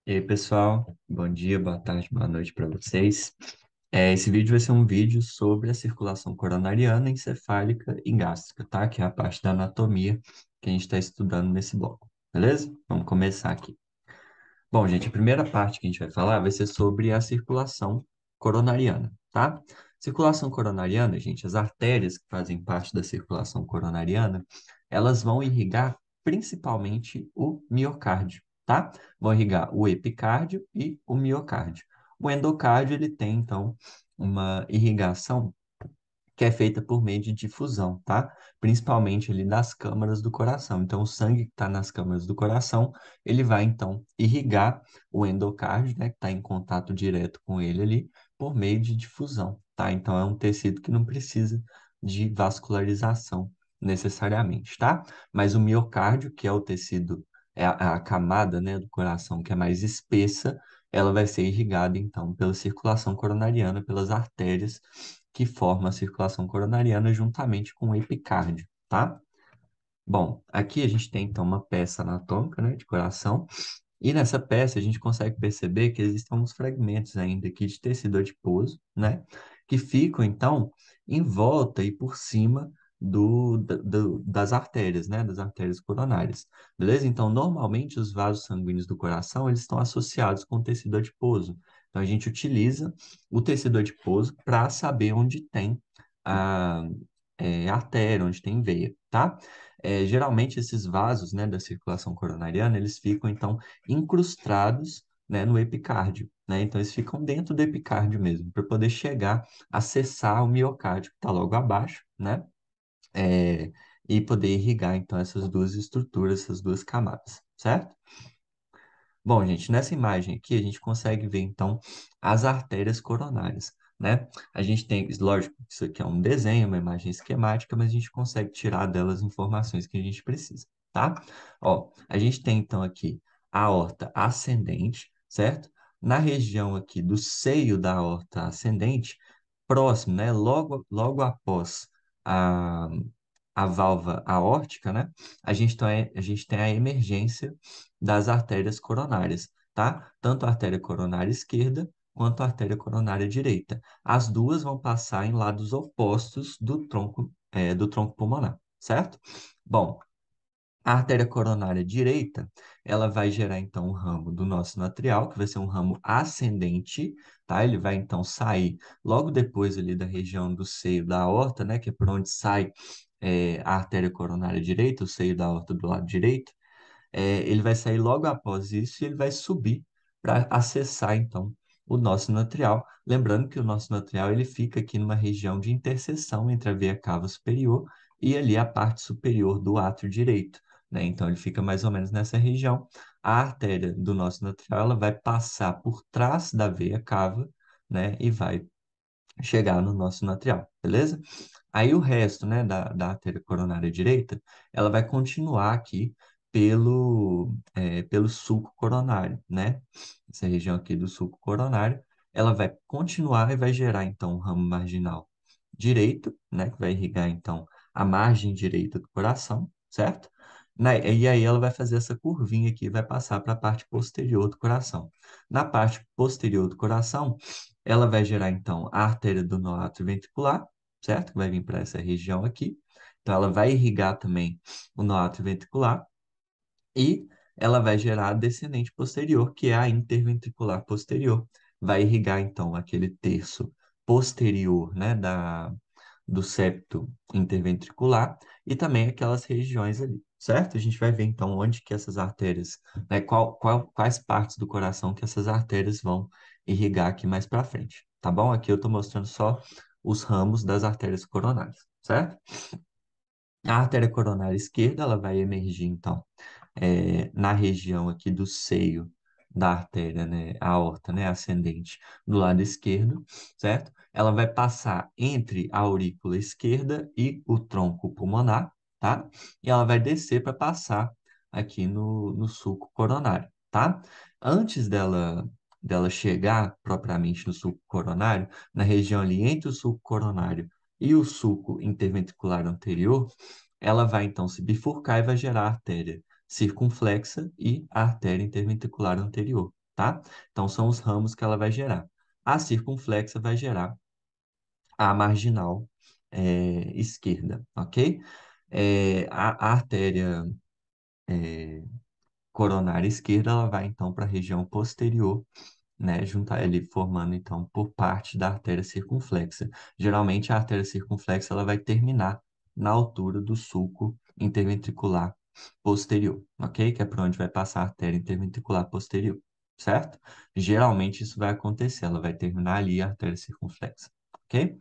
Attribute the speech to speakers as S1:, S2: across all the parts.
S1: E aí, pessoal, bom dia, boa tarde, boa noite para vocês. Esse vídeo vai ser um vídeo sobre a circulação coronariana, encefálica e gástrica, tá? Que é a parte da anatomia que a gente está estudando nesse bloco, beleza? Vamos começar aqui. Bom, gente, a primeira parte que a gente vai falar vai ser sobre a circulação coronariana, tá? Circulação coronariana, gente, as artérias que fazem parte da circulação coronariana, elas vão irrigar principalmente o miocárdio, tá? Vão irrigar o epicárdio e o miocárdio. O endocárdio, ele tem, então, uma irrigação que é feita por meio de difusão, tá? Principalmente ali das câmaras do coração. Então, o sangue que está nas câmaras do coração, ele vai então irrigar o endocárdio, né, que está em contato direto com ele ali, por meio de difusão, tá? Então, é um tecido que não precisa de vascularização necessariamente, tá? Mas o miocárdio, que é o tecido, é a camada, né, do coração que é mais espessa, ela vai ser irrigada então pela circulação coronariana, pelas artérias que forma a circulação coronariana juntamente com o epicárdio, tá? Bom, aqui a gente tem então uma peça anatômica, né, de coração, e nessa peça a gente consegue perceber que existem alguns fragmentos ainda aqui de tecido adiposo, né, que ficam então em volta e por cima das artérias, né, das artérias coronárias, beleza? Então, normalmente os vasos sanguíneos do coração, eles estão associados com o tecido adiposo. Então, a gente utiliza o tecido adiposo para saber onde tem a artéria, onde tem veia, tá? Geralmente esses vasos, né, da circulação coronariana, eles ficam, então, incrustados, né, no epicárdio, né? Então, eles ficam dentro do epicárdio mesmo, para poder chegar, acessar o miocárdio, que está logo abaixo, né? É, e poder irrigar, então, essas duas estruturas, essas duas camadas, certo? Bom, gente, nessa imagem aqui a gente consegue ver então as artérias coronárias, né? A gente tem, lógico, que isso aqui é um desenho, uma imagem esquemática, mas a gente consegue tirar delas informações que a gente precisa, tá? Ó, a gente tem então aqui a aorta ascendente, certo? Na região aqui do seio da aorta ascendente, próximo, né? Logo após a, a válvula aórtica, né? A gente tem a emergência das artérias coronárias, tá? Tanto a artéria coronária esquerda quanto a artéria coronária direita. As duas vão passar em lados opostos do tronco pulmonar, certo? Bom, a artéria coronária direita, ela vai gerar então um ramo do nosso atrial, que vai ser um ramo ascendente, tá? Ele vai então sair logo depois ali da região do seio da aorta, né? Que é por onde sai a artéria coronária direita, o seio da aorta do lado direito. Ele vai sair logo após isso e ele vai subir para acessar então o nosso atrial. Lembrando que o nosso atrial ele fica aqui numa região de interseção entre a veia cava superior e ali a parte superior do átrio direito, né? Então ele fica mais ou menos nessa região. A artéria do nosso atrial ela vai passar por trás da veia cava, né? E vai chegar no nosso atrial, beleza? Aí o resto, né, da artéria coronária direita, ela vai continuar aqui pelo sulco coronário, né? Essa região aqui do sulco coronário, ela vai continuar e vai gerar, então, um ramo marginal direito, né? Que vai irrigar, então, a margem direita do coração, certo? E aí ela vai fazer essa curvinha aqui, vai passar para a parte posterior do coração. Na parte posterior do coração, ela vai gerar, então, a artéria do nó ventricular, certo? Que vai vir para essa região aqui. Então, ela vai irrigar também o nó ventricular e ela vai gerar a descendente posterior, que é a interventricular posterior. Vai irrigar, então, aquele terço posterior, né, do septo interventricular e também aquelas regiões ali, certo? A gente vai ver, então, onde que essas artérias, né, quais partes do coração que essas artérias vão irrigar aqui mais para frente, tá bom? Aqui eu estou mostrando só os ramos das artérias coronárias, certo? A artéria coronária esquerda, ela vai emergir, então, na região aqui do seio da artéria, né, a aorta, né, ascendente, do lado esquerdo, certo? Ela vai passar entre a aurícula esquerda e o tronco pulmonar, tá? E ela vai descer para passar aqui no sulco coronário, tá? Antes dela chegar propriamente no sulco coronário, na região ali entre o sulco coronário e o sulco interventricular anterior, ela vai então se bifurcar e vai gerar a artéria circunflexa e a artéria interventricular anterior, tá? Então, são os ramos que ela vai gerar. A circunflexa vai gerar a marginal esquerda, ok? A artéria coronária esquerda, ela vai então para a região posterior, né, juntar ele formando então por parte da artéria circunflexa. Geralmente a artéria circunflexa ela vai terminar na altura do sulco interventricular posterior, ok? Que é por onde vai passar a artéria interventricular posterior, certo? Geralmente isso vai acontecer, ela vai terminar ali a artéria circunflexa, ok?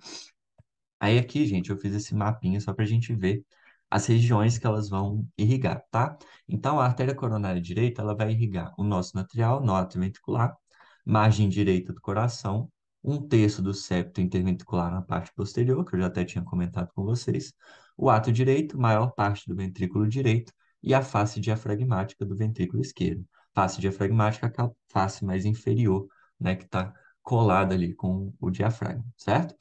S1: Aí aqui, gente, eu fiz esse mapinha só para a gente ver as regiões que elas vão irrigar, tá? Então, a artéria coronária direita, ela vai irrigar o nosso atrial, nó ventricular, margem direita do coração, um terço do septo interventricular na parte posterior, que eu já até tinha comentado com vocês, o ato direito, maior parte do ventrículo direito, e a face diafragmática do ventrículo esquerdo. Face diafragmática é aquela face mais inferior, né, que está colada ali com o diafragma, certo?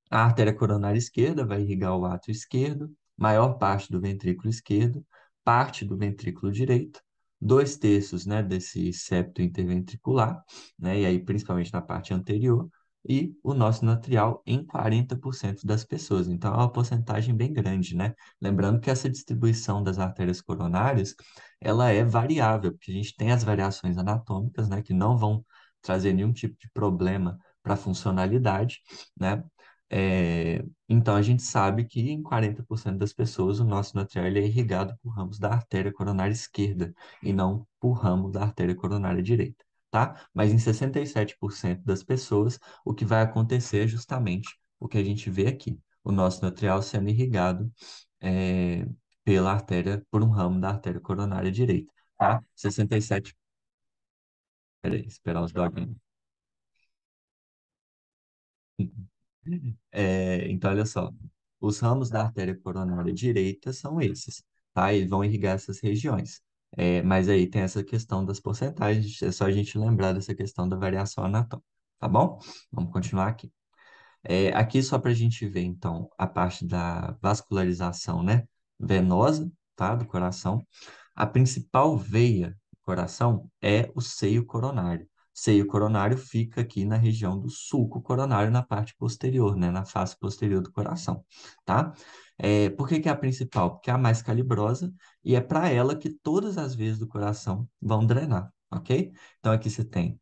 S1: A artéria coronária esquerda vai irrigar o átrio esquerdo, maior parte do ventrículo esquerdo, parte do ventrículo direito, dois terços, né, desse septo interventricular, né, e aí principalmente na parte anterior, e o nosso atrial em 40% das pessoas. Então é uma porcentagem bem grande, né? Lembrando que essa distribuição das artérias coronárias, ela é variável, porque a gente tem as variações anatômicas, né, que não vão trazer nenhum tipo de problema para a funcionalidade, né? Então, a gente sabe que em 40% das pessoas o nosso atrial ele é irrigado por ramos da artéria coronária esquerda e não por ramo da artéria coronária direita, tá? Mas em 67% das pessoas, o que vai acontecer é justamente o que a gente vê aqui, o nosso atrial sendo irrigado é, pela artéria, por um ramo da artéria coronária direita, tá? 67, peraí, esperar os doguinhos. Então, olha só, os ramos da artéria coronária direita são esses, tá? Eles vão irrigar essas regiões. Mas aí tem essa questão das porcentagens, é só a gente lembrar dessa questão da variação anatômica, tá bom? Vamos continuar aqui. Aqui só para a gente ver, então, a parte da vascularização, né, venosa, tá, do coração. A principal veia do coração é o seio coronário. Seio coronário fica aqui na região do sulco coronário, na parte posterior, né, na face posterior do coração, tá? Por que que é a principal? Porque é a mais calibrosa e é para ela que todas as veias do coração vão drenar, ok? Então aqui você tem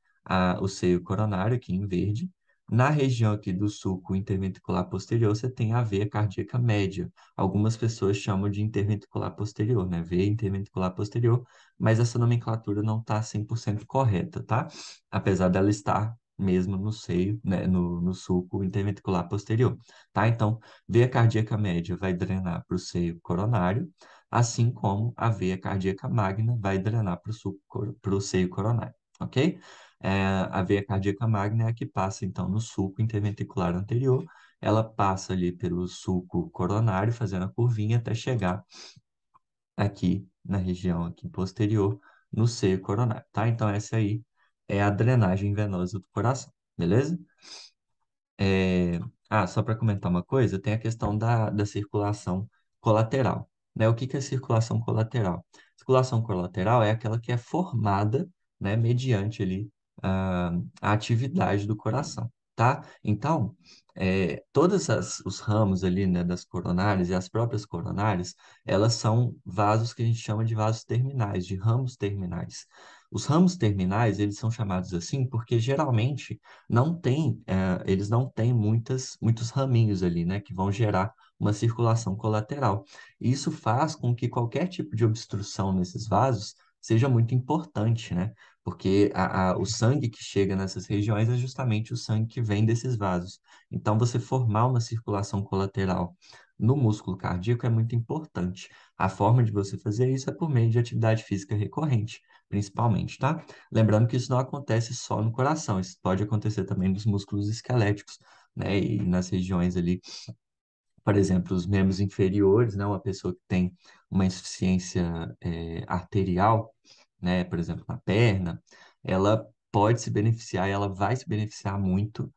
S1: o seio coronário aqui em verde. Na região aqui do sulco interventricular posterior, você tem a veia cardíaca média. Algumas pessoas chamam de interventricular posterior, né? Veia interventricular posterior, mas essa nomenclatura não está 100% correta, tá? Apesar dela estar mesmo no seio, né? No sulco interventricular posterior, tá? Então, veia cardíaca média vai drenar para o seio coronário, assim como a veia cardíaca magna vai drenar para o seio coronário, ok? A veia cardíaca magna é a que passa, então, no sulco interventricular anterior. Ela passa ali pelo sulco coronário, fazendo a curvinha até chegar aqui na região aqui posterior, no seio coronário, tá? Então, essa aí é a drenagem venosa do coração, beleza? É, só para comentar uma coisa, tem a questão da circulação colateral, né? O que que é circulação colateral? Circulação colateral é aquela que é formada, né, mediante ali a atividade do coração, tá? Então, todos os ramos ali, né, das coronárias e as próprias coronárias, elas são vasos que a gente chama de vasos terminais, de ramos terminais. Os ramos terminais, eles são chamados assim porque geralmente eles não têm muitos raminhos ali, né, que vão gerar uma circulação colateral. Isso faz com que qualquer tipo de obstrução nesses vasos seja muito importante, né? Porque o sangue que chega nessas regiões é justamente o sangue que vem desses vasos. Então, você formar uma circulação colateral no músculo cardíaco é muito importante. A forma de você fazer isso é por meio de atividade física recorrente, principalmente, tá? Lembrando que isso não acontece só no coração, isso pode acontecer também nos músculos esqueléticos, né? E nas regiões ali, por exemplo, os membros inferiores, né? Uma pessoa que tem uma insuficiência arterial, né? Por exemplo, na perna, ela pode se beneficiar, e ela vai se beneficiar muito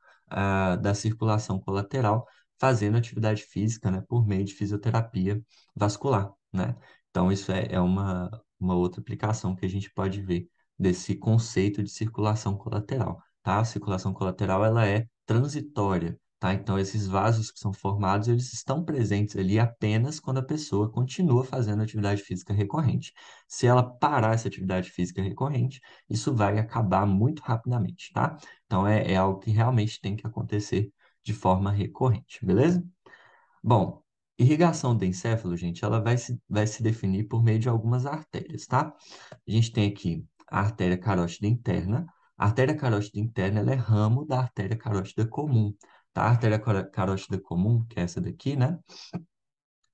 S1: da circulação colateral, fazendo atividade física, né? Por meio de fisioterapia vascular, né? Então, isso é uma outra aplicação que a gente pode ver desse conceito de circulação colateral, tá? A circulação colateral, ela é transitória, tá? Então, esses vasos que são formados, eles estão presentes ali apenas quando a pessoa continua fazendo atividade física recorrente. Se ela parar essa atividade física recorrente, isso vai acabar muito rapidamente, tá? Então, é algo que realmente tem que acontecer de forma recorrente, beleza? Bom, irrigação do encéfalo, gente, ela vai se definir por meio de algumas artérias, tá? A gente tem aqui a artéria carótida interna. A artéria carótida interna, ela é ramo da artéria carótida comum, tá? A artéria carótida comum, que é essa daqui, né?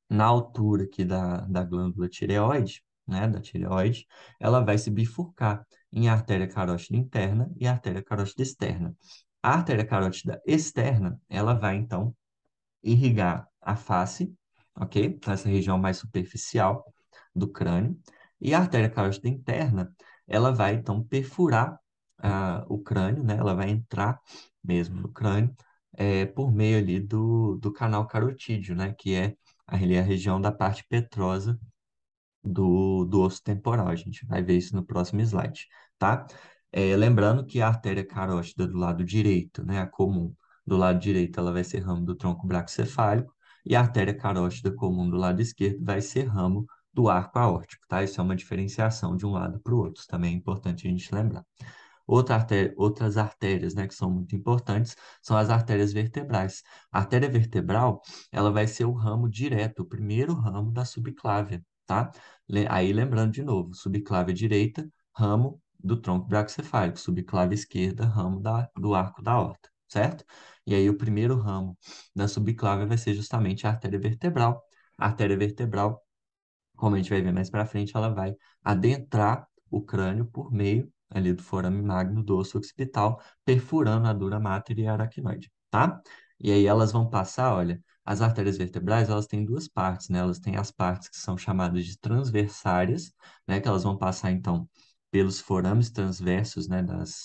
S1: Na altura aqui da glândula tireoide, né? Da tireoide, ela vai se bifurcar em artéria carótida interna e artéria carótida externa. A artéria carótida externa, ela vai, então, irrigar a face, ok? Então, essa região mais superficial do crânio. E a artéria carótida interna, ela vai, então, perfurar o crânio, né? Ela vai entrar mesmo no crânio, por meio ali do canal carotídeo, né? Que é ali a região da parte petrosa do osso temporal. A gente vai ver isso no próximo slide, tá? Lembrando que a artéria carótida do lado direito, né, a comum, do lado direito ela vai ser ramo do tronco braquicefálico e a artéria carótida comum do lado esquerdo vai ser ramo do arco aórtico, tá? Isso é uma diferenciação de um lado para o outro, também é importante a gente lembrar. Outras artérias, né, que são muito importantes, são as artérias vertebrais. A artéria vertebral, ela vai ser o ramo direto, o primeiro ramo da subclávia, tá? Aí, lembrando de novo, subclávia direita, ramo do tronco braquicefálico, subclávia esquerda, ramo do arco da aorta, certo? E aí, o primeiro ramo da subclávia vai ser justamente a artéria vertebral. A artéria vertebral, como a gente vai ver mais para frente, ela vai adentrar o crânio por meio ali do forame magno do osso occipital, perfurando a dura mater e a aracnoide, tá? E aí elas vão passar, olha, as artérias vertebrais, elas têm duas partes, né? Elas têm as partes que são chamadas de transversárias, né? Que elas vão passar, então, pelos forames transversos, né?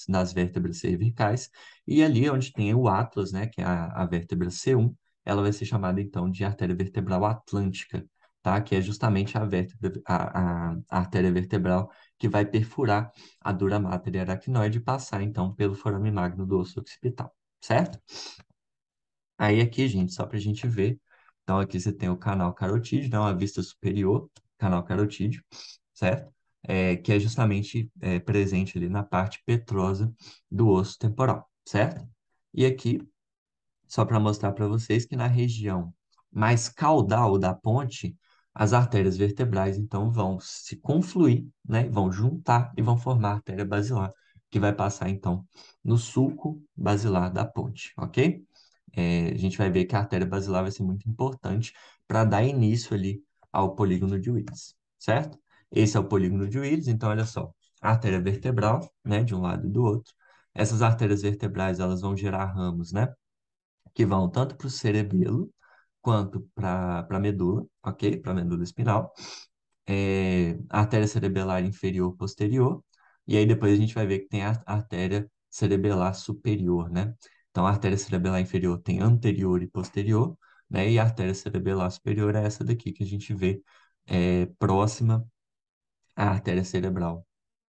S1: Das vértebras cervicais, e ali onde tem o atlas, né? Que é a vértebra C1, ela vai ser chamada, então, de artéria vertebral atlântica, tá? Que é justamente a artéria vertebral que vai perfurar a dura mater aracnoide e passar, então, pelo forame magno do osso occipital, certo? Aí aqui, gente, só para a gente ver, então aqui você tem o canal carotídeo, né? Uma vista superior, canal carotídeo, certo? Que é justamente presente ali na parte petrosa do osso temporal, certo? E aqui só para mostrar para vocês que na região mais caudal da ponte, as artérias vertebrais então vão se confluir, né? Vão juntar e vão formar a artéria basilar, que vai passar então no sulco basilar da ponte, ok? A gente vai ver que a artéria basilar vai ser muito importante para dar início ali ao polígono de Willis, certo? Esse é o polígono de Willis, então olha só, a artéria vertebral, né, de um lado e do outro. Essas artérias vertebrais, elas vão gerar ramos, né? Que vão tanto para o cerebelo quanto para a medula, ok? Para a medula espinal. Artéria cerebelar inferior posterior. E aí depois a gente vai ver que tem a artéria cerebelar superior, né? Então a artéria cerebelar inferior tem anterior e posterior, né? E a artéria cerebelar superior é essa daqui que a gente vê próxima à artéria cerebral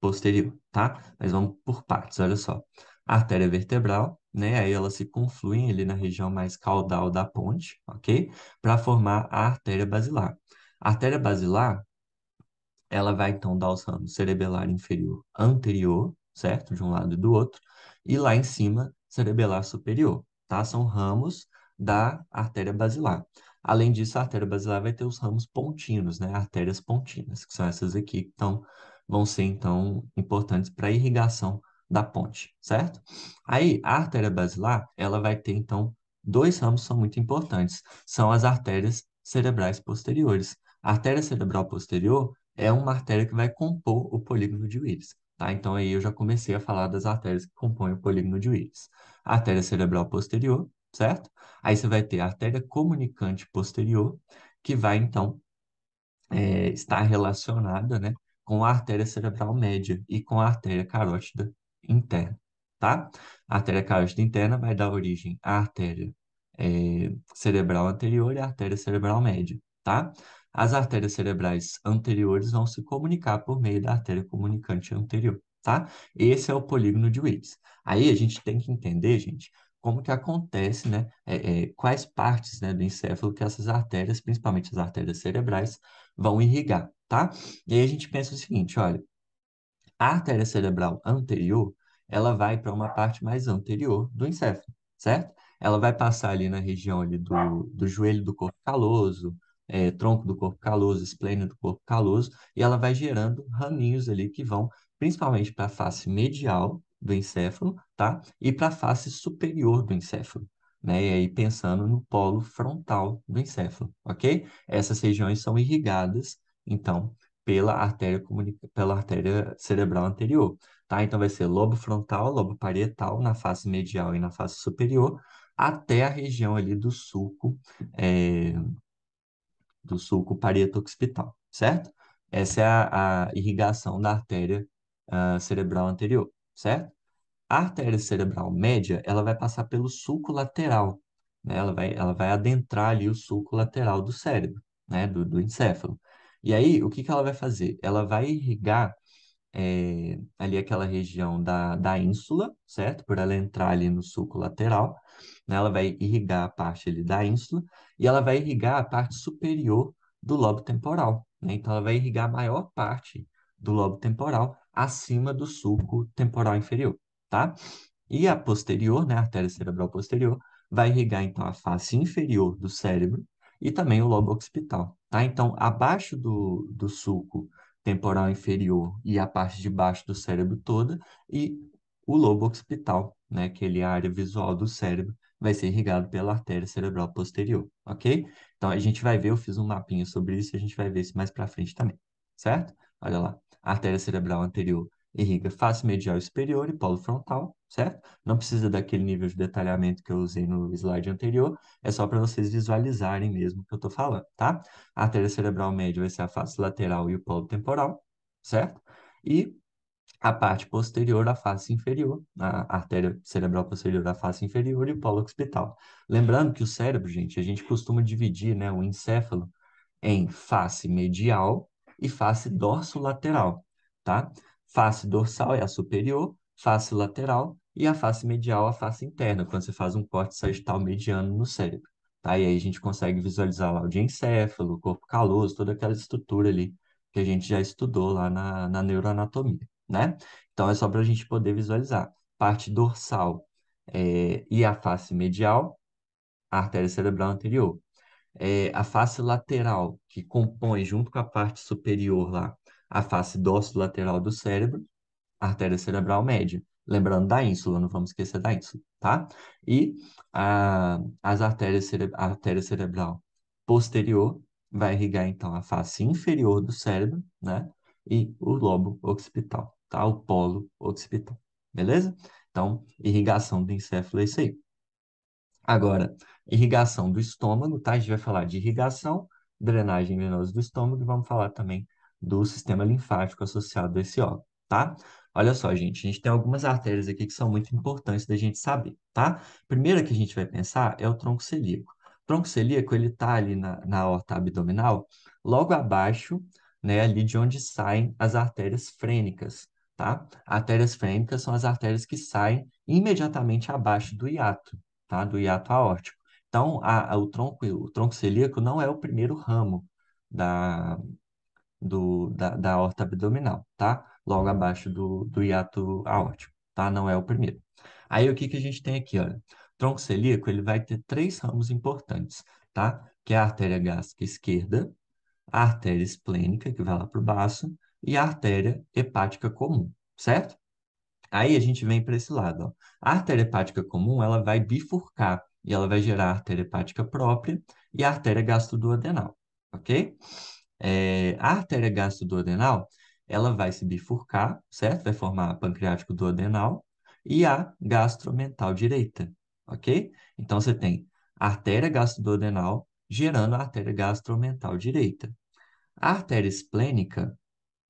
S1: posterior, tá? Mas vamos por partes, olha só. A artéria vertebral, né? Aí elas se confluem ali na região mais caudal da ponte, ok? Para formar a artéria basilar. A artéria basilar, ela vai então dar os ramos cerebelar inferior anterior, certo? De um lado e do outro, e lá em cima, cerebelar superior, tá? São ramos da artéria basilar. Além disso, a artéria basilar vai ter os ramos pontinos, né? Artérias pontinas, que são essas aqui que vão ser então importantes para a irrigação da ponte, certo? Aí, a artéria basilar, ela vai ter então dois ramos que são muito importantes, são as artérias cerebrais posteriores. A artéria cerebral posterior é uma artéria que vai compor o polígono de Willis, tá? Então aí eu já comecei a falar das artérias que compõem o polígono de Willis. A artéria cerebral posterior, certo? Aí você vai ter a artéria comunicante posterior, que vai então estar relacionada, né, com a artéria cerebral média e com a artéria carótida interna, tá? A artéria carótida interna vai dar origem à artéria cerebral anterior e à artéria cerebral média, tá? As artérias cerebrais anteriores vão se comunicar por meio da artéria comunicante anterior, tá? Esse é o polígono de Willis. Aí a gente tem que entender, gente, como que acontece, né? Quais partes, né, do encéfalo que essas artérias, principalmente as artérias cerebrais, vão irrigar, tá? E aí a gente pensa o seguinte, olha, a artéria cerebral anterior, ela vai para uma parte mais anterior do encéfalo, certo? Ela vai passar ali na região ali do joelho do corpo caloso, tronco do corpo caloso, esplênio do corpo caloso, e ela vai gerando raminhos ali que vão principalmente para a face medial do encéfalo, tá? E para a face superior do encéfalo, né? E aí pensando no polo frontal do encéfalo, ok? Essas regiões são irrigadas, então, pela artéria cerebral anterior, tá? Então vai ser lobo frontal, lobo parietal na face medial e na face superior, até a região ali é, do sulco parieto-occipital, certo? Essa é a irrigação da artéria cerebral anterior, certo? A artéria cerebral média, ela vai passar pelo sulco lateral, né? Ela vai adentrar ali o sulco lateral do cérebro, né? Do encéfalo. E aí, o que que ela vai fazer? Ela vai irrigar ali aquela região da ínsula, certo? Por ela entrar ali no sulco lateral, né? Ela vai irrigar a parte ali da ínsula e ela vai irrigar a parte superior do lobo temporal, né? Então, ela vai irrigar a maior parte do lobo temporal acima do sulco temporal inferior, tá? E a posterior, né, a artéria cerebral posterior, vai irrigar então a face inferior do cérebro e também o lobo occipital, tá? Então, abaixo do sulco temporal inferior e a parte de baixo do cérebro toda e o lobo occipital, né, aquele área visual do cérebro, vai ser irrigado pela artéria cerebral posterior, ok? Então, a gente vai ver, eu fiz um mapinha sobre isso e a gente vai ver isso mais para frente também, certo? Olha lá, a artéria cerebral anterior irriga face medial superior e polo frontal, certo? Não precisa daquele nível de detalhamento que eu usei no slide anterior, é só para vocês visualizarem mesmo o que eu estou falando, tá? A artéria cerebral média vai ser a face lateral e o polo temporal, certo? E a parte posterior, a face inferior, a artéria cerebral posterior, a face inferior e o polo occipital. Lembrando que o cérebro, gente, a gente costuma dividir, né, o encéfalo em face medial e face dorsolateral, tá? Face dorsal é a superior, face lateral e a face medial a face interna, quando você faz um corte sagital mediano no cérebro, tá? E aí a gente consegue visualizar lá o diencéfalo, o corpo caloso, toda aquela estrutura ali que a gente já estudou lá na neuroanatomia, né? Então é só para a gente poder visualizar. Parte dorsal e a face medial, a artéria cerebral anterior a face lateral, que compõe, junto com a parte superior lá, a face dorsolateral do cérebro, artéria cerebral média. Lembrando da ínsula, não vamos esquecer da ínsula, tá? E a artéria cerebral posterior vai irrigar, então, a face inferior do cérebro, né? E o lobo occipital, tá? O polo occipital, beleza? Então, irrigação do encéfalo é isso aí. Agora, irrigação do estômago, tá? A gente vai falar de irrigação, drenagem venosa do estômago e vamos falar também do sistema linfático associado a esse órgão, tá? Olha só, gente, a gente tem algumas artérias aqui que são muito importantes da gente saber, tá? Primeira que a gente vai pensar é o tronco celíaco. O tronco celíaco, ele tá ali na aorta abdominal, logo abaixo, né, ali de onde saem as artérias frênicas, tá? Artérias frênicas são as artérias que saem imediatamente abaixo do hiato, tá? Do hiato aórtico. Então, o tronco celíaco não é o primeiro ramo da, da aorta abdominal, tá? Logo abaixo do hiato aórtico, tá? Não é o primeiro. Aí, o que que a gente tem aqui, olha? O tronco celíaco, ele vai ter três ramos importantes, tá? Que é a artéria gástrica esquerda, a artéria esplênica, que vai lá para o baço, e a artéria hepática comum, certo? Aí a gente vem para esse lado, ó. A artéria hepática comum, ela vai bifurcar e ela vai gerar a artéria hepática própria e a artéria gastroduodenal, ok? A artéria gastroduodenal, ela vai se bifurcar, certo? Vai formar a pancreático duodenal e a gastromental direita, ok? Então você tem a artéria gastroduodenal gerando a artéria gastromental direita. A artéria esplênica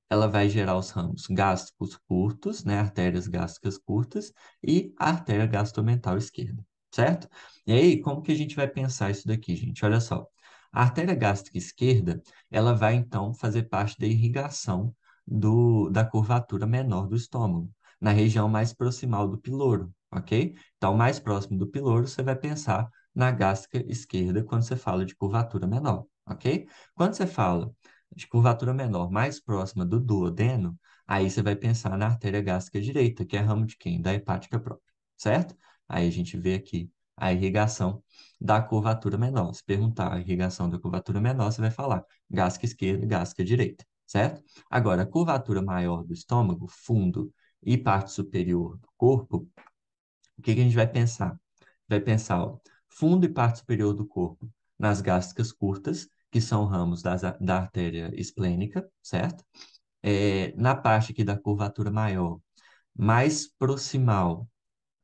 S1: ela vai gerar os ramos gástricos curtos, né, artérias gástricas curtas, e a artéria gastromental esquerda, certo? E aí, como que a gente vai pensar isso daqui, gente? Olha só. A artéria gástrica esquerda, ela vai então fazer parte da irrigação da curvatura menor do estômago, na região mais proximal do piloro, ok? Então, mais próximo do piloro, você vai pensar na gástrica esquerda quando você fala de curvatura menor, ok? Quando você fala de curvatura menor mais próxima do duodeno, aí você vai pensar na artéria gástrica direita, que é ramo de quem? Da hepática própria, certo? Aí a gente vê aqui a irrigação da curvatura menor. Se perguntar a irrigação da curvatura menor, você vai falar gástrica esquerda, gástrica direita, certo? Agora, a curvatura maior do estômago, fundo e parte superior do corpo, o que que a gente vai pensar? Vai pensar, ó, fundo e parte superior do corpo nas gástricas curtas, que são ramos da artéria esplênica, certo? Na parte aqui da curvatura maior, mais proximal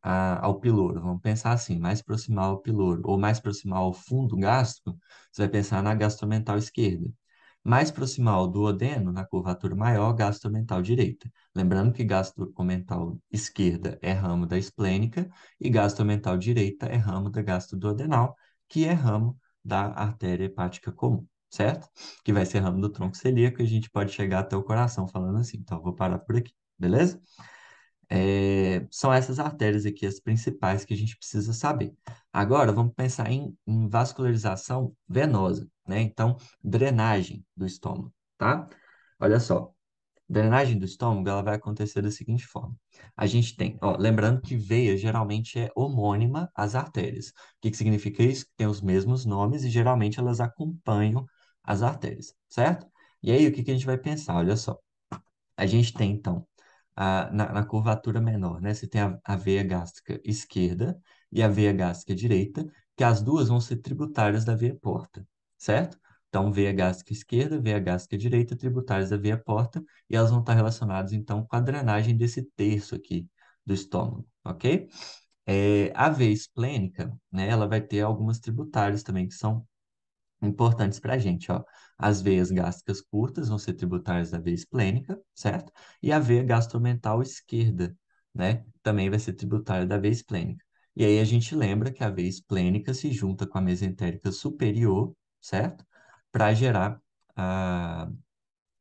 S1: ao piloro, vamos pensar assim, mais proximal ao piloro, ou mais proximal ao fundo gástrico, você vai pensar na gastromental esquerda. Mais proximal ao duodeno, na curvatura maior, gastromental direita. Lembrando que gastromental esquerda é ramo da esplênica e gastromental direita é ramo da gastroduodenal, que é ramo da artéria hepática comum, certo? Que vai ser ramo do tronco celíaco e a gente pode chegar até o coração falando assim. Então, eu vou parar por aqui, beleza? São essas artérias aqui as principais que a gente precisa saber. Agora, vamos pensar em vascularização venosa, né? Então, drenagem do estômago, tá? Olha só, drenagem do estômago, ela vai acontecer da seguinte forma. A gente tem, ó, lembrando que veia geralmente é homônima às artérias. O que que significa isso? Que tem os mesmos nomes e geralmente elas acompanham as artérias, certo? E aí, o que que a gente vai pensar? Olha só. A gente tem, então, na curvatura menor, né? Você tem a veia gástrica esquerda e a veia gástrica direita, que as duas vão ser tributárias da veia porta, certo? Então, veia gástrica esquerda, veia gástrica direita, tributárias da veia porta, e elas vão estar relacionadas, então, com a drenagem desse terço aqui do estômago, ok? A veia esplênica, né? Ela vai ter algumas tributárias também, que são importantes para a gente, ó. As veias gástricas curtas vão ser tributárias da veia esplênica, certo? E a veia gastromental esquerda, né? Também vai ser tributária da veia esplênica. E aí a gente lembra que a veia esplênica se junta com a mesentérica superior, certo? Para gerar a,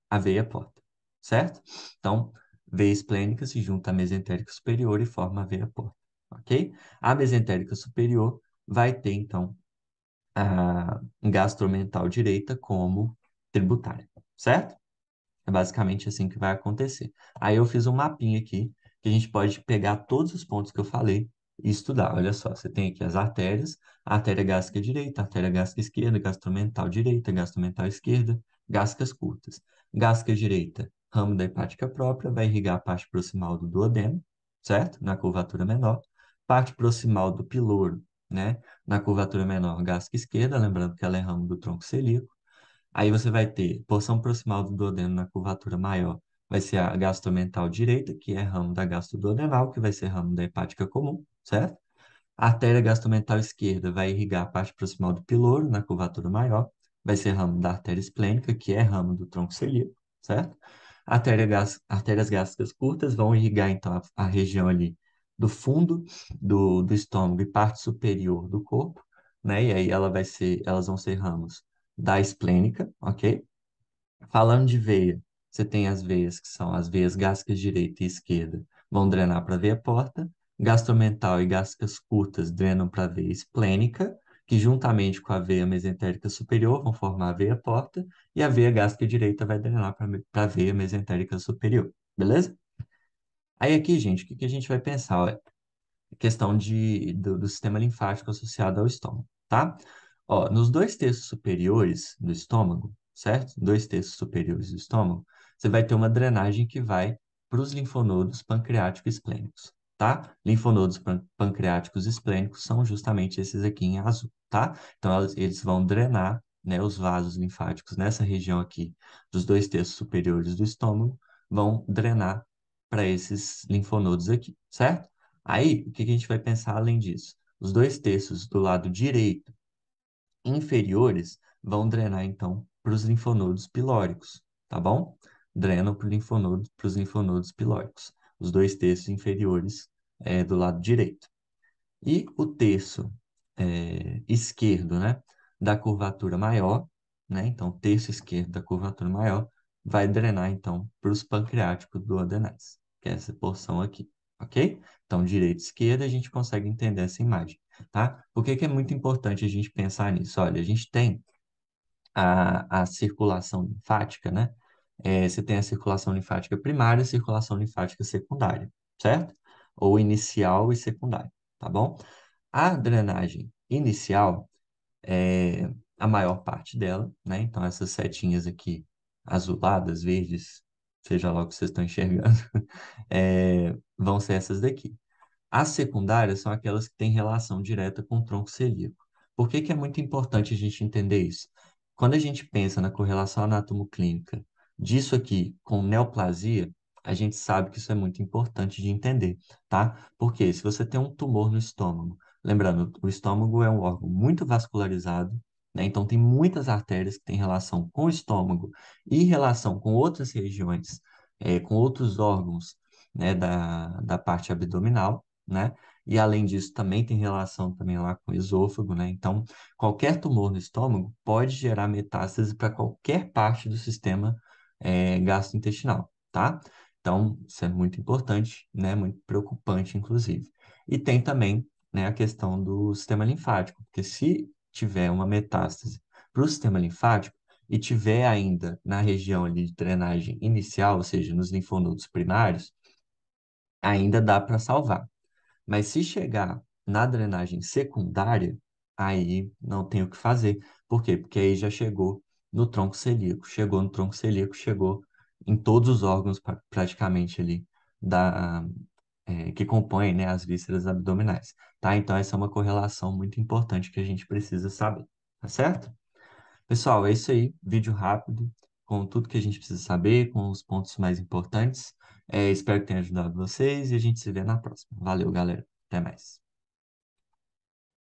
S1: a veia porta, certo? Então, veia esplênica se junta à mesentérica superior e forma a veia porta, ok? A mesentérica superior vai ter, então, a gastromental direita como tributária, certo? É basicamente assim que vai acontecer. Aí eu fiz um mapinha aqui, que a gente pode pegar todos os pontos que eu falei e estudar. Olha só, você tem aqui as artérias, a artéria gástrica direita, a artéria gástrica esquerda, gastromental direita, gastromental esquerda, gástricas curtas. Gástrica direita, ramo da hepática própria, vai irrigar a parte proximal do duodeno, certo? Na curvatura menor. Parte proximal do piloro, né? Na curvatura menor, gástrica esquerda, lembrando que ela é ramo do tronco celíaco. Aí você vai ter porção proximal do duodeno na curvatura maior, vai ser a gastromental direita, que é ramo da gastroduodenal, que vai ser ramo da hepática comum, certo? A artéria gastromental esquerda vai irrigar a parte proximal do piloro, na curvatura maior, vai ser ramo da artéria esplênica, que é ramo do tronco celíaco, certo? Artérias gástricas curtas vão irrigar, então, a região ali do fundo do estômago e parte superior do corpo, né? E aí elas vão ser ramos da esplênica, ok? Falando de veia, você tem as veias que são as veias gástricas direita e esquerda, vão drenar para a veia porta. Gastromental e gástricas curtas drenam para a veia esplênica, que juntamente com a veia mesentérica superior vão formar a veia porta, e a veia gástrica direita vai drenar para a veia mesentérica superior, beleza? Aí aqui, gente, o que que a gente vai pensar? Ó, questão do sistema linfático associado ao estômago, tá? Ó, nos dois terços superiores do estômago, certo? Dois terços superiores do estômago, você vai ter uma drenagem que vai para os linfonodos pancreáticos esplênicos, tá? Linfonodos pancreáticos esplênicos são justamente esses aqui em azul, tá? Então, eles vão drenar, né, os vasos linfáticos nessa região aqui dos dois terços superiores do estômago, vão drenar para esses linfonodos aqui, certo? Aí, o que que a gente vai pensar além disso? Os dois terços do lado direito inferiores vão drenar, então, para os linfonodos pilóricos, tá bom? Drenam para os linfonodos pilóricos, os dois terços inferiores do lado direito. E o terço esquerdo, né, da curvatura maior, né? Então, terço esquerdo da curvatura maior vai drenar, então, para os pancreáticos do duodenais, que é essa porção aqui, ok? Então, direita e esquerda, a gente consegue entender essa imagem, tá? Por que que é muito importante a gente pensar nisso? Olha, a gente tem a circulação linfática, né? Você tem a circulação linfática primária e a circulação linfática secundária, certo? Ou inicial e secundária, tá bom? A drenagem inicial é a maior parte dela, né? Então, essas setinhas aqui, azuladas, verdes, seja lá o que vocês estão enxergando, vão ser essas daqui. As secundárias são aquelas que têm relação direta com o tronco celíaco. Por que que é muito importante a gente entender isso? Quando a gente pensa na correlação anatomoclínica disso aqui com neoplasia, a gente sabe que isso é muito importante de entender, tá? Porque se você tem um tumor no estômago, lembrando, o estômago é um órgão muito vascularizado, né? Então tem muitas artérias que têm relação com o estômago e relação com outras regiões, com outros órgãos, né, da parte abdominal, né? E além disso, também tem relação também lá com o esôfago, né? Então, qualquer tumor no estômago pode gerar metástase para qualquer parte do sistema gastrointestinal, tá? Então, isso é muito importante, né? Muito preocupante, inclusive. E tem também, né, a questão do sistema linfático, porque se tiver uma metástase para o sistema linfático e tiver ainda na região ali de drenagem inicial, ou seja, nos linfonodos primários, ainda dá para salvar. Mas se chegar na drenagem secundária, aí não tem o que fazer. Por quê? Porque aí já chegou no tronco celíaco. Chegou no tronco celíaco, chegou em todos os órgãos praticamente ali da, que compõem, né, as vísceras abdominais. Tá? Então essa é uma correlação muito importante que a gente precisa saber. Tá certo? Pessoal, é isso aí. Vídeo rápido, com tudo que a gente precisa saber, com os pontos mais importantes. Espero que tenha ajudado vocês e a gente se vê na próxima. Valeu, galera. Até mais.